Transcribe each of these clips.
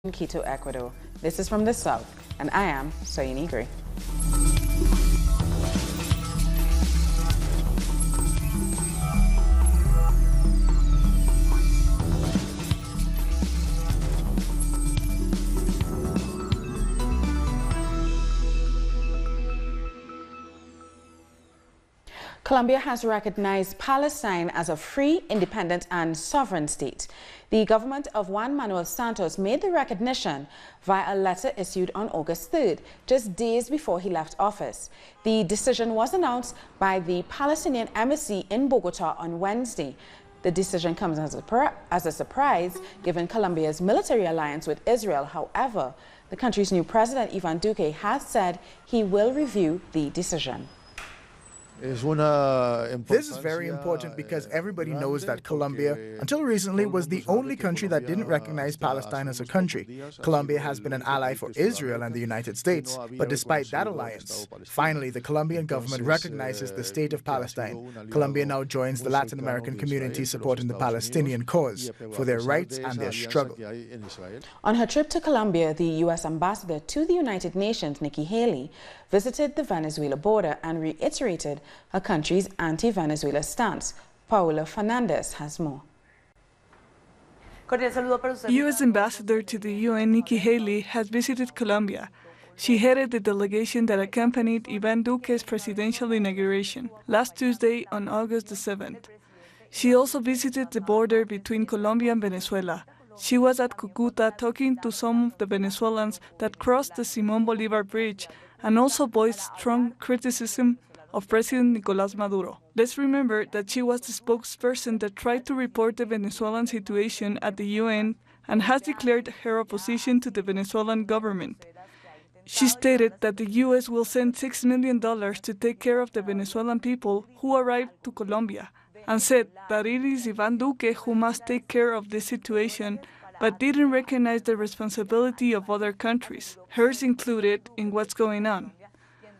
in Quito, Ecuador. This is From the South, and I am Soyini Gray. Colombia has recognized Palestine as a free, independent and sovereign state. The government of Juan Manuel Santos made the recognition via a letter issued on August 3rd, just days before he left office. The decision was announced by the Palestinian embassy in Bogota on Wednesday. The decision comes as a surprise, given Colombia's military alliance with Israel. However, the country's new president, Ivan Duque, has said he will review the decision. This is very important because everybody knows that Colombia, until recently, was the only country that didn't recognize Palestine as a country. Colombia has been an ally for Israel and the United States, but despite that alliance, finally the Colombian government recognizes the state of Palestine. Colombia now joins the Latin American community supporting the Palestinian cause for their rights and their struggle. On her trip to Colombia, the U.S. ambassador to the United Nations, Nikki Haley, visited the Venezuela border and reiterated her country's anti-Venezuela stance. Paula Fernandez has more. U.S. Ambassador to the UN Nikki Haley has visited Colombia. She headed the delegation that accompanied Ivan Duque's presidential inauguration last Tuesday on August the 7th. She also visited the border between Colombia and Venezuela. She was at Cúcuta talking to some of the Venezuelans that crossed the Simón Bolívar Bridge and also voiced strong criticism of President Nicolás Maduro. Let's remember that she was the spokesperson that tried to report the Venezuelan situation at the UN and has declared her opposition to the Venezuelan government. She stated that the U.S. will send $6 million to take care of the Venezuelan people who arrived to Colombia, and said that it is Ivan Duque who must take care of this situation, but didn't recognize the responsibility of other countries, hers included, in what's going on.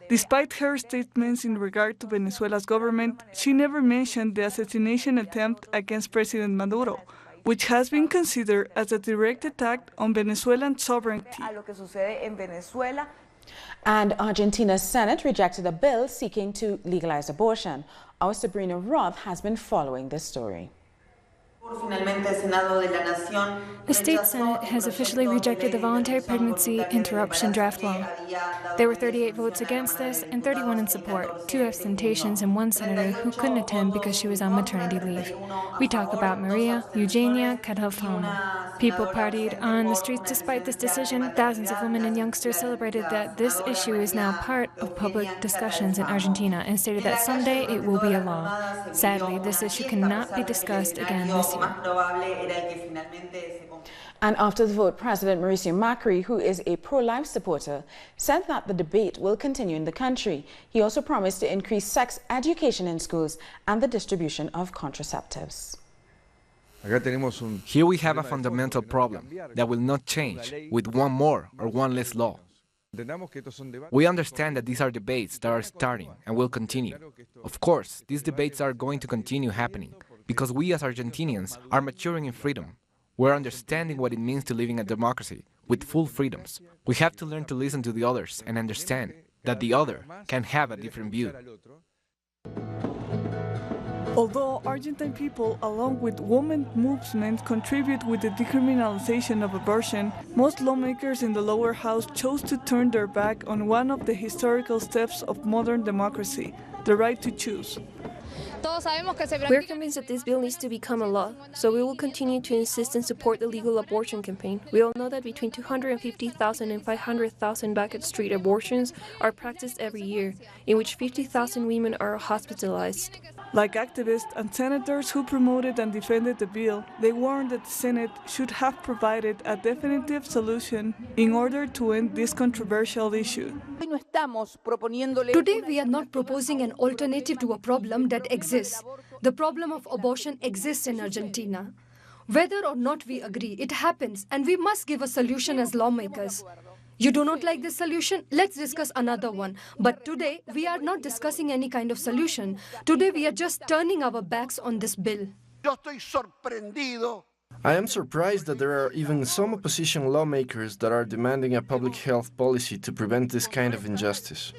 Despite her statements in regard to Venezuela's government, she never mentioned the assassination attempt against President Maduro, which has been considered as a direct attack on Venezuelan sovereignty. And Argentina's Senate rejected a bill seeking to legalize abortion. Our Sabrina Roth has been following this story. The state Senate has officially rejected the voluntary pregnancy interruption draft law. There were 38 votes against this and 31 in support, 2 abstentions and 1 senator who couldn't attend because she was on maternity leave. We talk about Maria Eugenia Cadalfano. People partied on the streets despite this decision. Thousands of women and youngsters celebrated that this issue is now part of public discussions in Argentina and stated that someday it will be a law. Sadly, this issue cannot be discussed again this year. And after the vote, President Mauricio Macri, who is a pro-life supporter, said that the debate will continue in the country. He also promised to increase sex education in schools and the distribution of contraceptives. Here we have a fundamental problem that will not change with one more or one less law. We understand that these are debates that are starting and will continue. Of course, these debates are going to continue happening because we as Argentinians are maturing in freedom. We're understanding what it means to live in a democracy with full freedoms. We have to learn to listen to the others and understand that the other can have a different view. Although Argentine people, along with women movements, contribute with the decriminalization of abortion, most lawmakers in the lower house chose to turn their back on one of the historical steps of modern democracy, the right to choose. We're convinced that this bill needs to become a law, so we will continue to insist and support the legal abortion campaign. We all know that between 250,000 and 500,000 back-at-street abortions are practiced every year, in which 50,000 women are hospitalized. Like activists and senators who promoted and defended the bill, they warned that the Senate should have provided a definitive solution in order to end this controversial issue. Today we are not proposing an alternative to a problem that exists. The problem of abortion exists in Argentina. Whether or not we agree, it happens, and we must give a solution as lawmakers. You do not like this solution? Let's discuss another one. But today, we are not discussing any kind of solution. Today, we are just turning our backs on this bill. I am surprised that there are even some opposition lawmakers that are demanding a public health policy to prevent this kind of injustice.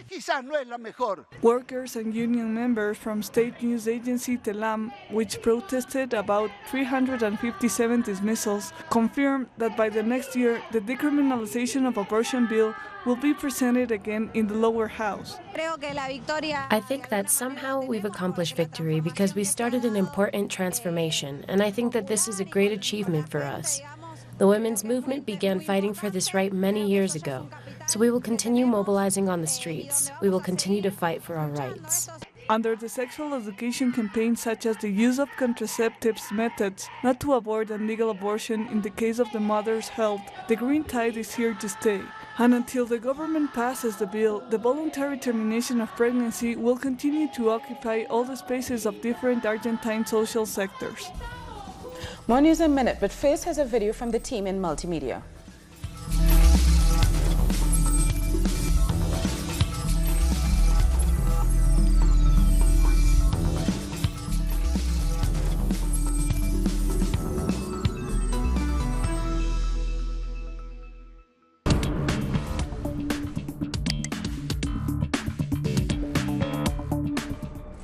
Workers and union members from state news agency Telam, which protested about 357 dismissals, confirmed that by the next year the decriminalization of abortion bill will be presented again in the lower house. I think that somehow we've accomplished victory because we started an important transformation, and I think that this is a great achievement for us. The women's movement began fighting for this right many years ago, so we will continue mobilizing on the streets. We will continue to fight for our rights. Under the sexual education campaign, such as the use of contraceptives methods not to avoid illegal abortion in the case of the mother's health, the green tide is here to stay. And until the government passes the bill, the voluntary termination of pregnancy will continue to occupy all the spaces of different Argentine social sectors. More news in a minute, but first here's a video from the team in multimedia.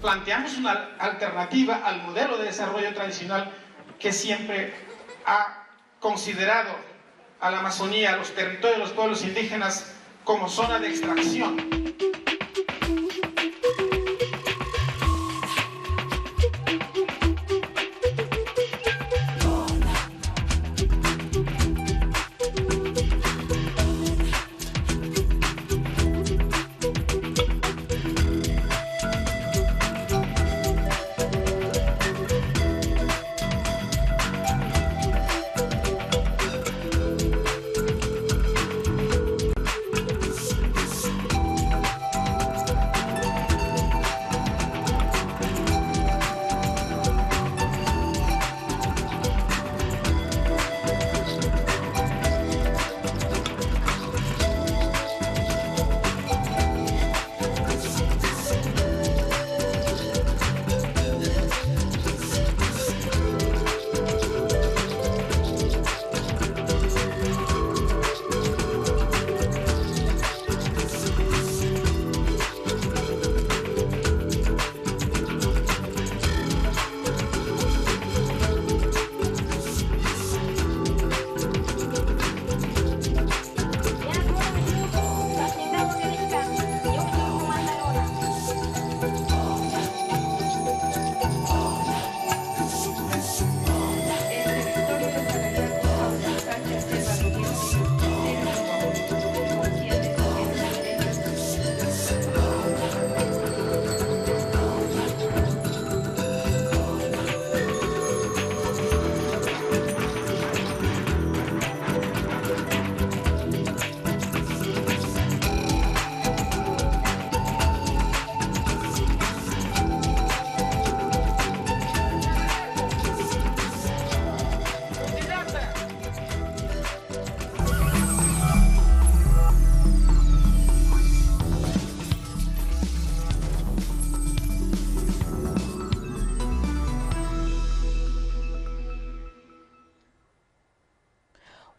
Planteamos una alternativa al modelo de desarrollo tradicional que siempre ha considerado a la Amazonía, a los territorios de los pueblos indígenas, como zona de extracción.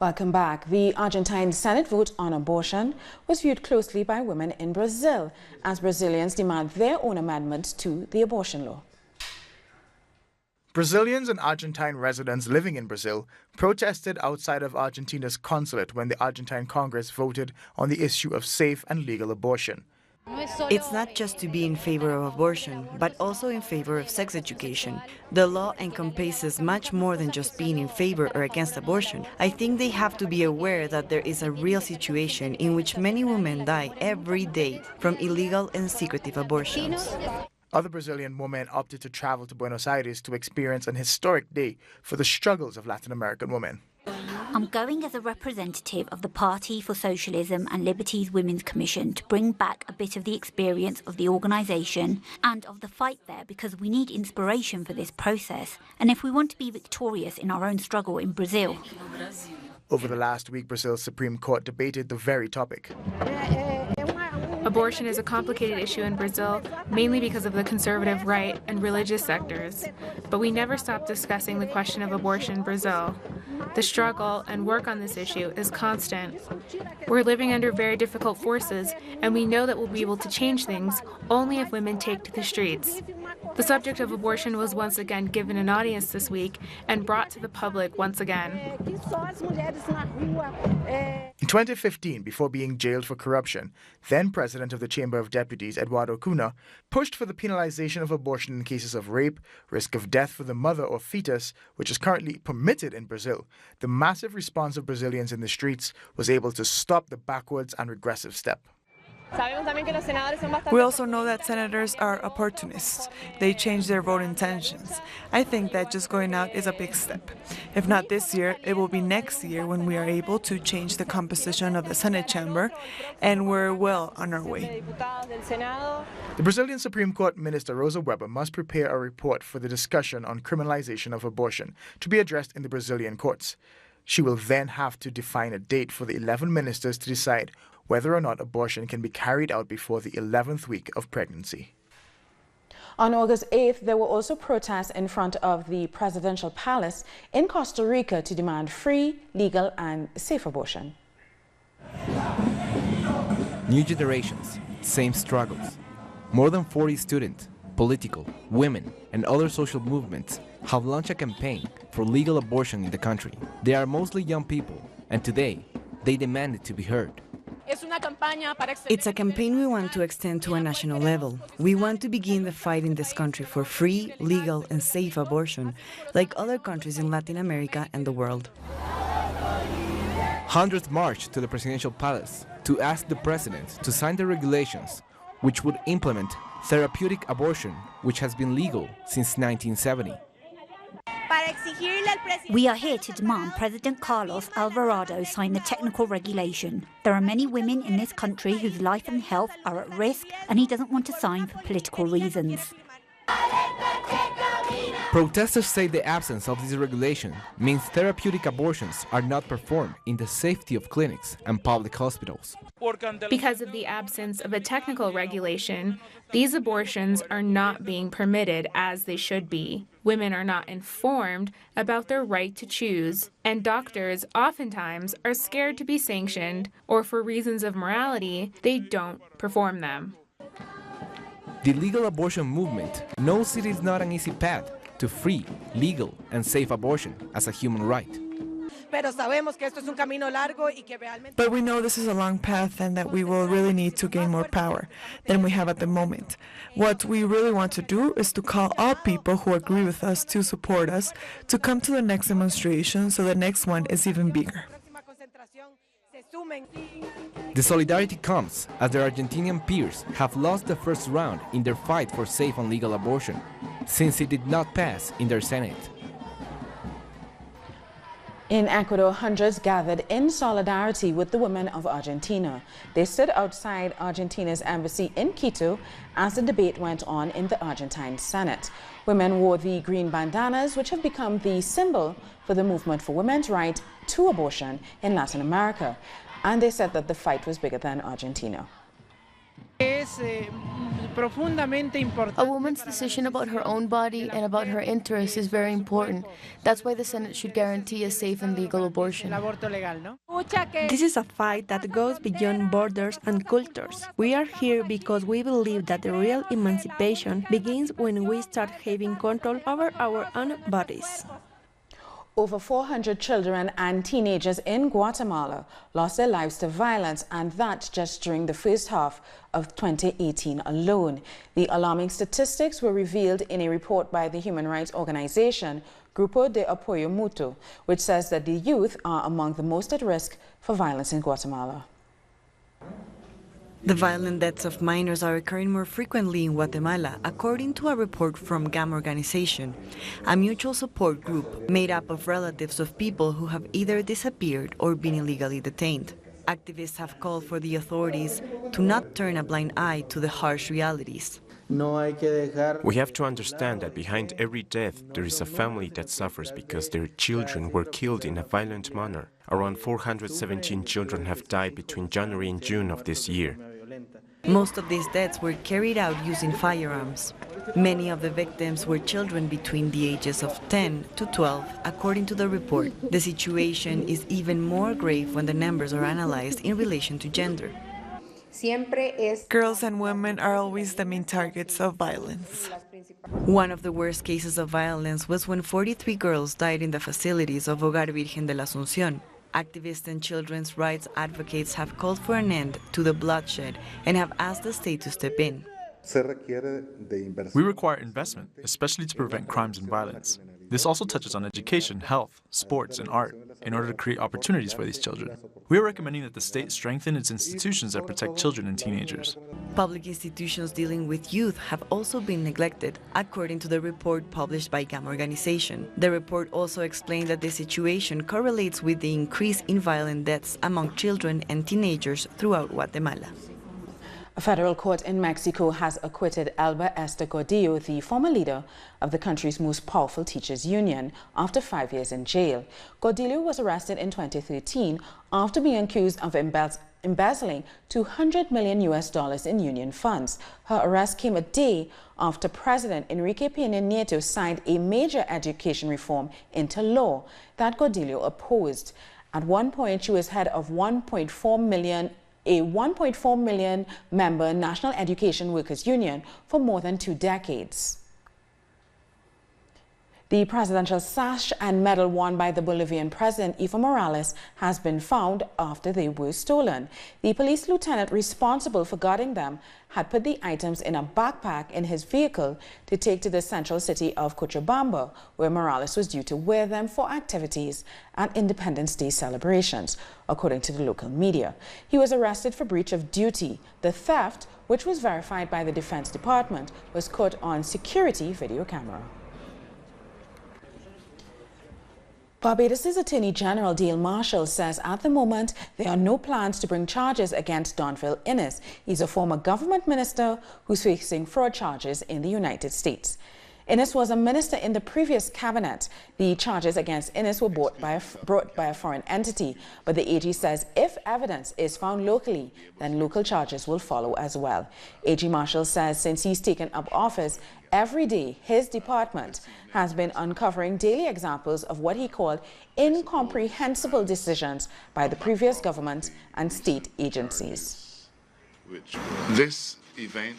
Welcome back. The Argentine Senate vote on abortion was viewed closely by women in Brazil as Brazilians demand their own amendment to the abortion law. Brazilians and Argentine residents living in Brazil protested outside of Argentina's consulate when the Argentine Congress voted on the issue of safe and legal abortion. It's not just to be in favor of abortion, but also in favor of sex education. The law encompasses much more than just being in favor or against abortion. I think they have to be aware that there is a real situation in which many women die every day from illegal and secretive abortions. Other Brazilian women opted to travel to Buenos Aires to experience an historic day for the struggles of Latin American women. I'm going as a representative of the Party for Socialism and Liberties Women's Commission to bring back a bit of the experience of the organisation and of the fight there, because we need inspiration for this process and if we want to be victorious in our own struggle in Brazil. Over the last week, Brazil's Supreme Court debated the very topic. Abortion is a complicated issue in Brazil, mainly because of the conservative right and religious sectors. But we never stop discussing the question of abortion in Brazil. The struggle and work on this issue is constant. We're living under very difficult forces, and we know that we'll be able to change things only if women take to the streets. The subject of abortion was once again given an audience this week and brought to the public once again. In 2015, before being jailed for corruption, then President of the Chamber of Deputies, Eduardo Cunha, pushed for the penalization of abortion in cases of rape, risk of death for the mother or fetus, which is currently permitted in Brazil. The massive response of Brazilians in the streets was able to stop the backwards and regressive step. We also know that senators are opportunists. They change their vote intentions. I think that just going out is a big step. If not this year, it will be next year when we are able to change the composition of the Senate chamber, and we're well on our way. The Brazilian Supreme Court Minister Rosa Weber must prepare a report for the discussion on criminalization of abortion to be addressed in the Brazilian courts. She will then have to define a date for the 11 ministers to decide whether or not abortion can be carried out before the 11th week of pregnancy. On August 8th, there were also protests in front of the presidential palace in Costa Rica to demand free, legal, and safe abortion. New generations, same struggles. More than 40 student, political, women, and other social movements have launched a campaign for legal abortion in the country. They are mostly young people, and today, they demanded to be heard. It's a campaign we want to extend to a national level. We want to begin the fight in this country for free, legal, and safe abortion, like other countries in Latin America and the world. Hundreds marched to the presidential palace to ask the president to sign the regulations which would implement therapeutic abortion, which has been legal since 1970. We are here to demand President Carlos Alvarado sign the technical regulation. There are many women in this country whose life and health are at risk, and he doesn't want to sign for political reasons. Protesters say the absence of this regulation means therapeutic abortions are not performed in the safety of clinics and public hospitals. Because of the absence of a technical regulation, these abortions are not being permitted as they should be. Women are not informed about their right to choose, and doctors oftentimes are scared to be sanctioned, or for reasons of morality, they don't perform them. The legal abortion movement knows it is not an easy path to free, legal, and safe abortion as a human right. But we know this is a long path and that we will really need to gain more power than we have at the moment. What we really want to do is to call all people who agree with us to support us to come to the next demonstration so the next one is even bigger. The solidarity comes as their Argentinian peers have lost the first round in their fight for safe and legal abortion, since it did not pass in their Senate. In Ecuador, hundreds gathered in solidarity with the women of Argentina. They stood outside Argentina's embassy in Quito as the debate went on in the Argentine Senate. Women wore the green bandanas, which have become the symbol for the movement for women's right to abortion in Latin America. And they said that the fight was bigger than Argentina. A woman's decision about her own body and about her interests is very important. That's why the Senate should guarantee a safe and legal abortion. This is a fight that goes beyond borders and cultures. We are here because we believe that the real emancipation begins when we start having control over our own bodies. Over 400 children and teenagers in Guatemala lost their lives to violence, and that just during the first half of 2018 alone. The alarming statistics were revealed in a report by the human rights organization Grupo de Apoyo Mutuo, which says that the youth are among the most at risk for violence in Guatemala. The violent deaths of minors are occurring more frequently in Guatemala, according to a report from GAM organization, a mutual support group made up of relatives of people who have either disappeared or been illegally detained. Activists have called for the authorities to not turn a blind eye to the harsh realities. We have to understand that behind every death there is a family that suffers because their children were killed in a violent manner. Around 417 children have died between January and June of this year. Most of these deaths were carried out using firearms. Many of the victims were children between the ages of 10 to 12, according to the report. The situation is even more grave when the numbers are analyzed in relation to gender. Girls and women are always the main targets of violence. One of the worst cases of violence was when 43 girls died in the facilities of Hogar Virgen de la Asunción. Activists and children's rights advocates have called for an end to the bloodshed and have asked the state to step in. We require investment, especially to prevent crimes and violence. This also touches on education, health, sports, and art, in order to create opportunities for these children. We are recommending that the state strengthen its institutions that protect children and teenagers. Public institutions dealing with youth have also been neglected, according to the report published by GAM organization. The report also explained that the situation correlates with the increase in violent deaths among children and teenagers throughout Guatemala. A federal court in Mexico has acquitted Alba Esther Gordillo, the former leader of the country's most powerful teachers' union, after 5 years in jail. Gordillo was arrested in 2013 after being accused of embezzling $200 million in union funds. Her arrest came a day after President Enrique Peña Nieto signed a major education reform into law that Gordillo opposed. At one point, she was head of a 1.4 million member National Education Workers Union for more than 2 decades. The presidential sash and medal worn by the Bolivian president, Evo Morales, has been found after they were stolen. The police lieutenant responsible for guarding them had put the items in a backpack in his vehicle to take to the central city of Cochabamba, where Morales was due to wear them for activities at Independence Day celebrations, according to the local media. He was arrested for breach of duty. The theft, which was verified by the Defense Department, was caught on security video camera. Barbados' Attorney General Dale Marshall says at the moment there are no plans to bring charges against Donville Innes. He's a former government minister who's facing fraud charges in the United States. Innes was a minister in the previous cabinet. The charges against Innes were brought by a foreign entity, but the AG says if evidence is found locally, then local charges will follow as well. AG Marshall says since he's taken up office, every day his department has been uncovering daily examples of what he called incomprehensible decisions by the previous government and state agencies. This event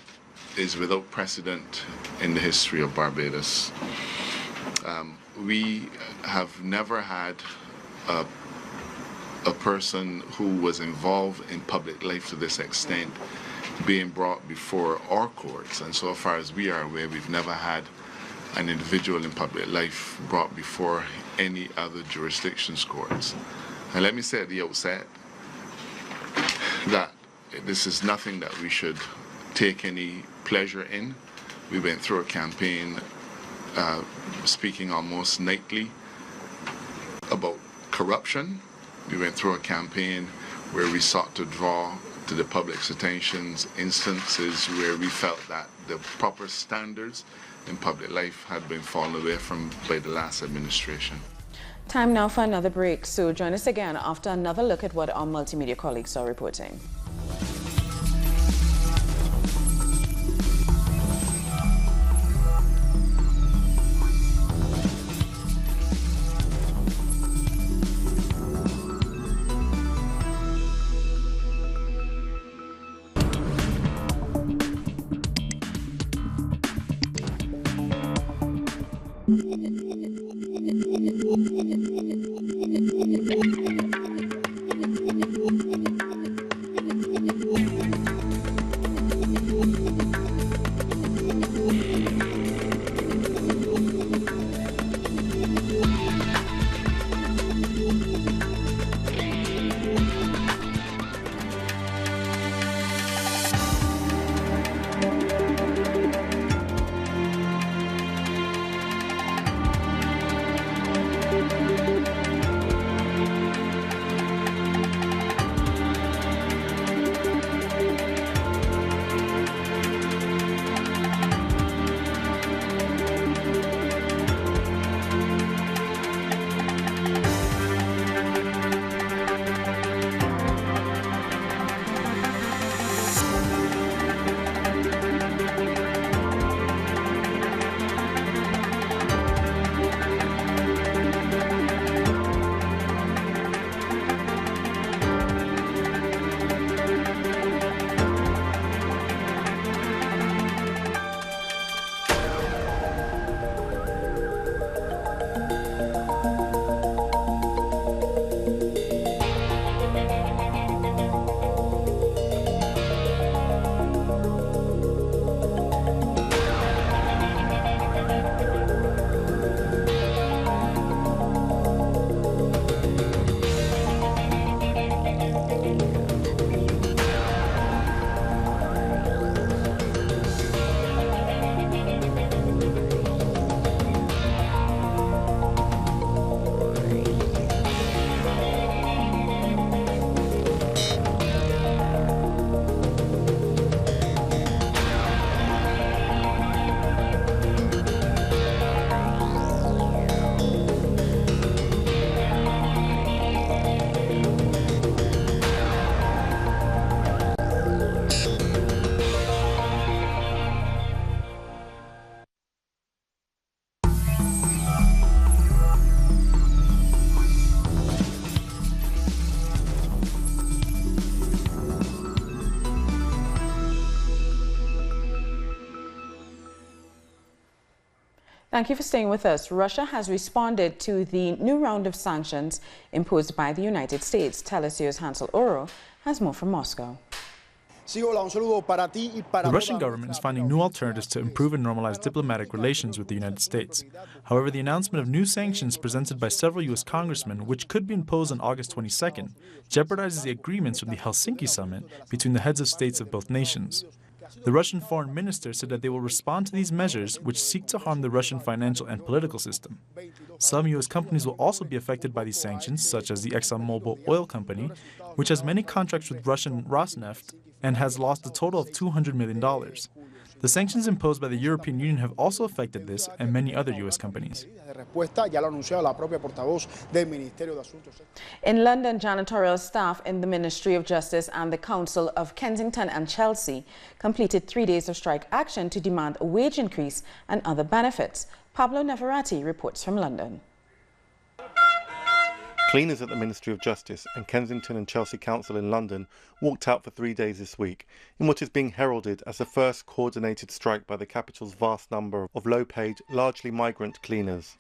is without precedent in the history of Barbados. We have never had a person who was involved in public life to this extent being brought before our courts, and so far as we are aware, we've never had an individual in public life brought before any other jurisdiction's courts. And let me say at the outset that this is nothing that we should take any pleasure in. We went through a campaign speaking almost nightly about corruption. We went through a campaign where we sought to draw to the public's attentions instances where we felt that the proper standards in public life had been fallen away from by the last administration. Time now for another break, so join us again after another look at what our multimedia colleagues are reporting. Thank you for staying with us. Russia has responded to the new round of sanctions imposed by the United States. Telesio's Hansel Oro has more from Moscow. The Russian government is finding new alternatives to improve and normalize diplomatic relations with the United States. However, the announcement of new sanctions presented by several U.S. congressmen, which could be imposed on August 22nd, jeopardizes the agreements from the Helsinki summit between the heads of states of both nations. The Russian foreign minister said that they will respond to these measures which seek to harm the Russian financial and political system. Some U.S. companies will also be affected by these sanctions, such as the ExxonMobil oil company, which has many contracts with Russian Rosneft and has lost a total of $200 million. The sanctions imposed by the European Union have also affected this and many other U.S. companies. In London, janitorial staff in the Ministry of Justice and the Council of Kensington and Chelsea completed 3 days of strike action to demand a wage increase and other benefits. Pablo Neverati reports from London. Cleaners at the Ministry of Justice and Kensington and Chelsea Council in London walked out for 3 days this week in what is being heralded as the first coordinated strike by the capital's vast number of low-paid, largely migrant cleaners.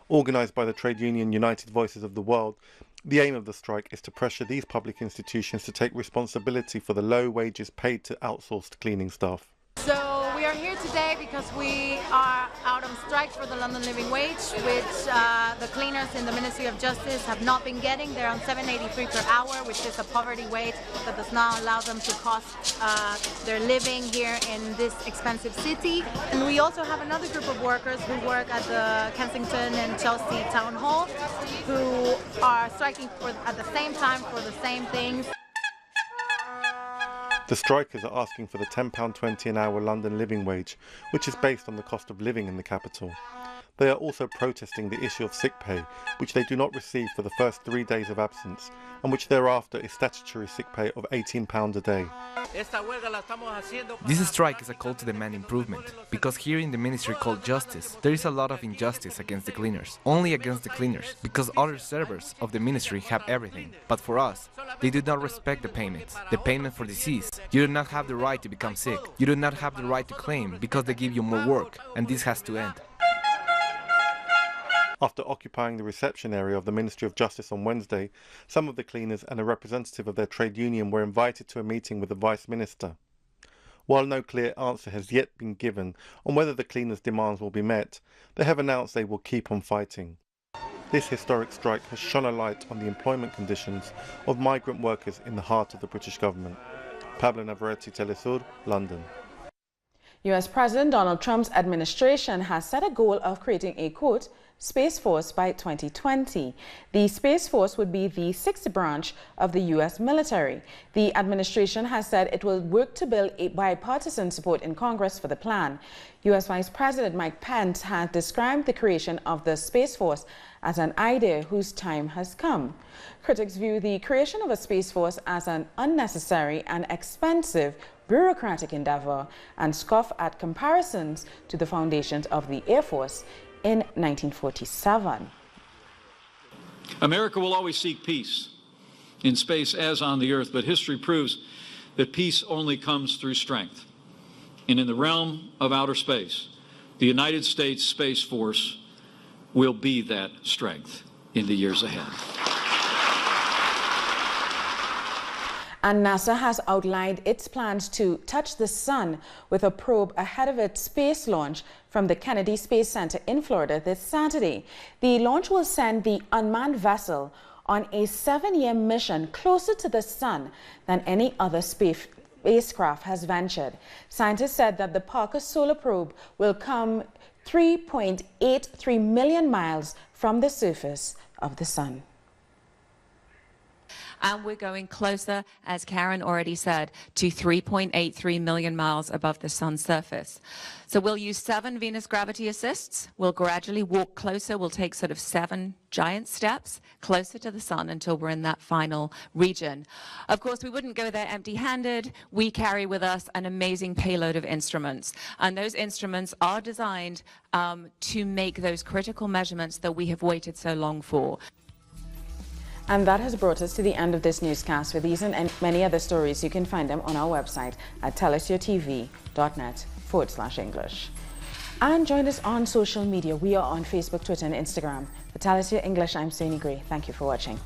Organised by the trade union United Voices of the World, the aim of the strike is to pressure these public institutions to take responsibility for the low wages paid to outsourced cleaning staff. So we are here today because we are out on strike for the London living wage, which the cleaners in the Ministry of Justice have not been getting. They're on $7.83 per hour, which is a poverty wage that does not allow them to cost their living here in this expensive city. And we also have another group of workers who work at the Kensington and Chelsea Town Hall who are striking at the same time for the same things. The strikers are asking for the £10.20 an hour London living wage, which is based on the cost of living in the capital. They are also protesting the issue of sick pay, which they do not receive for the first 3 days of absence, and which thereafter is statutory sick pay of £18 a day. This strike is a call to demand improvement, because here in the ministry called Justice, there is a lot of injustice against the cleaners. Only against the cleaners, because other servers of the ministry have everything. But for us, they do not respect the payments. The payment for disease. You do not have the right to become sick. You do not have the right to claim because they give you more work, and this has to end. After occupying the reception area of the Ministry of Justice on Wednesday, some of the cleaners and a representative of their trade union were invited to a meeting with the Vice Minister. While no clear answer has yet been given on whether the cleaners' demands will be met, they have announced they will keep on fighting. This historic strike has shone a light on the employment conditions of migrant workers in the heart of the British government. Pablo Navarrete, Telesur, London. U.S. President Donald Trump's administration has set a goal of creating a, quote, Space Force by 2020. The Space Force would be the sixth branch of the U.S. military. The administration has said it will work to build a bipartisan support in Congress for the plan. U.S. Vice President Mike Pence has described the creation of the Space Force as an idea whose time has come. Critics view the creation of a Space Force as an unnecessary and expensive bureaucratic endeavor and scoff at comparisons to the foundations of the Air Force in 1947. America will always seek peace in space as on the earth, but history proves that peace only comes through strength. And in the realm of outer space, the United States Space Force will be that strength in the years ahead. And NASA has outlined its plans to touch the sun with a probe ahead of its space launch from the Kennedy Space Center in Florida this Saturday. The launch will send the unmanned vessel on a 7-year mission closer to the sun than any other spacecraft has ventured. Scientists said that the Parker Solar Probe will come 3.83 million miles from the surface of the sun. And we're going closer, as Karen already said, to 3.83 million miles above the sun's surface. So we'll use 7 Venus gravity assists. We'll gradually walk closer. We'll take sort of 7 giant steps closer to the sun until we're in that final region. Of course, we wouldn't go there empty-handed. We carry with us an amazing payload of instruments. And those instruments are designed to make those critical measurements that we have waited so long for. And that has brought us to the end of this newscast. For these and many other stories, you can find them on our website at telesurtv.net/English. And join us on social media. We are on Facebook, Twitter, and Instagram. For Talis English, I'm Sony Gray. Thank you for watching.